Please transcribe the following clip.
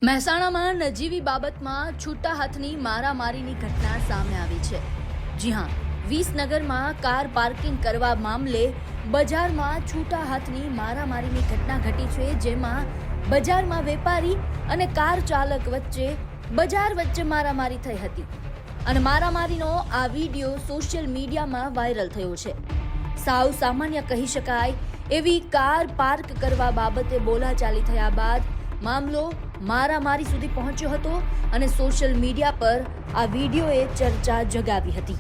મહેસાણામાં નજીવી બાબતમાં છૂટા હાથની મારામારીની ઘટના સામે આવી છે। જી હા, વિસનગરમાં કાર પાર્કિંગ કરવા મામલે બજારમાં છૂટા હાથની મારામારીની ઘટના ઘટી છે, જેમાં બજારમાં વેપારી અને કાર ચાલક વચ્ચે મારામારી થઈ હતી અને મારામારીનો આ વિડીયો સોશિયલ મીડિયામાં વાયરલ થયો છે। સાવ સામાન્ય કહી શકાય એવી કાર પાર્ક કરવા બાબતે બોલાચાલી થયા બાદ મામલો મારામારી સુધી પહોંચ્યો હતો અને સોશિયલ મીડિયા પર આ વિડીયોએ ચર્ચા જગાવી હતી।